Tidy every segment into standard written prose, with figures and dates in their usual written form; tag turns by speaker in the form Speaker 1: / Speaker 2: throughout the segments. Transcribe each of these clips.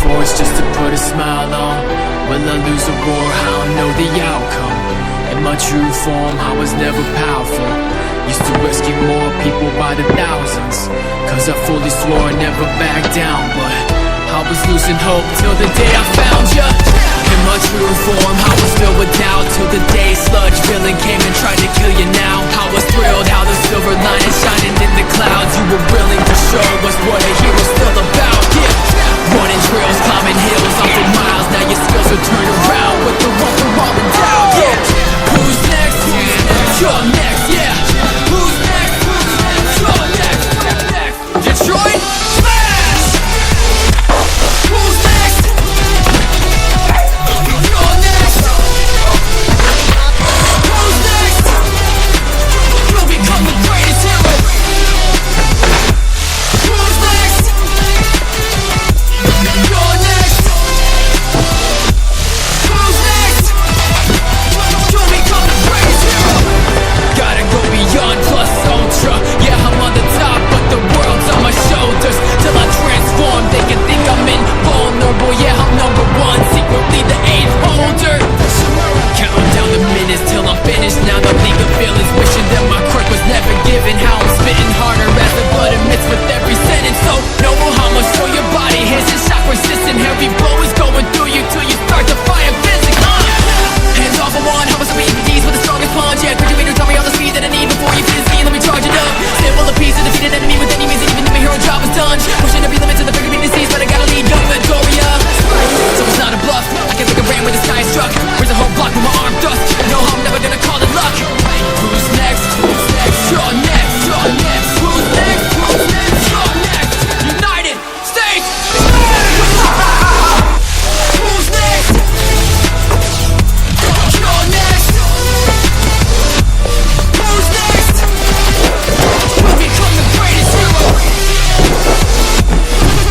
Speaker 1: force just to put a smile on. Will I lose a war? I don't know the outcome. In my true form, I was never powerful. Used to rescue more people by the thousands, cause I fully swore I'd never back down. But I was losing hope till the day I found ya. In my true form, I was filled with doubt, till the day sludge villain came and tried to kill you now. I was thrilled how the silver line is shining in the clouds. You were willing to show us what a hero's still about. Yeah, running trails, climbing hills, off for miles. Now your skills are turned around with the one from all and down. Yeah, who's next? You're next. Yeah, who's next? You're next. Detroit, smash! Who's next? You're next. Who's next? You'll become the greatest hero. Who's next? You're next. Who's next? You'll become the greatest hero. Gotta go beyond plus ultra. Yeah, I'm on the top, but the world's on my shoulders. Till I transform, they can think I'm invulnerable. Yeah, I'm number one, secretly the eighth holder. Counting down the minutes till I'm finished. Now the league of villains, wishing that my quirk was never given. How I'm spitting harder as the blood admits with every sentence. So noble, how much show your body hits and shock resistant. Heavy blow is going through you till you start to fire physics. Hands off of one, how much we these with the strongest punch. Yeah, graduator, tell me all the speed that I need before you physically let me charge it up. Stable a piece of defeated enemy with any means, and even if my hero job is done. Pushing every limit to the very disease, but I gotta lead young Victoria. So it's not a bluff, I can make a ram when the sky is struck. Raise a whole block with my arm thrust. No, I'm never gonna call it luck. Who's next? Who's next? You're next. You're next. Who's next? Who's next? You're next. United States. Who's next? You're next. Who's next? We'll become the greatest hero.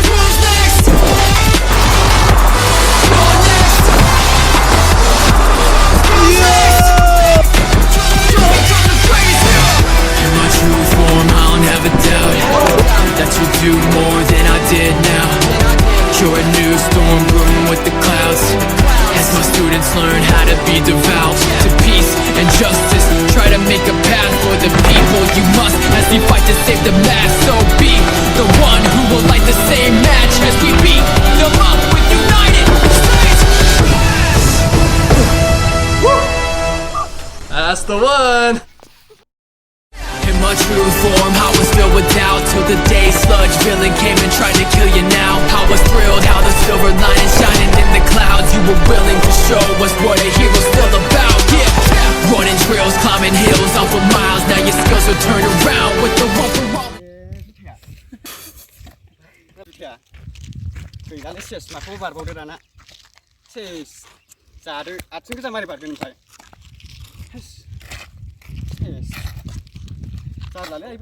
Speaker 1: Who's next? You're next. Who's next? You'll become the greatest hero. In my true form, I'll never doubt that you'll do more than I did now. You're a new storm brewing with the clouds. As my students learn how to be devout to peace and justice, try to make a path for the people. You must, as we fight to save the mass. So be the one who will light the same match as we beat them up with United States.
Speaker 2: That's the one.
Speaker 1: In my true form, I was filled with doubt, till the day sludge villain came and tried to kill you now. I was thrilled how the silver line is shining in the clouds. You were willing to show us what a hero's still about. Yeah, running trails, climbing hills, off for miles. Now your skills are turned around with the one for all.
Speaker 3: Analysis mà không vào bộ đơn á, thì giả được, chúng ta mới bảo được phải, giả là lấy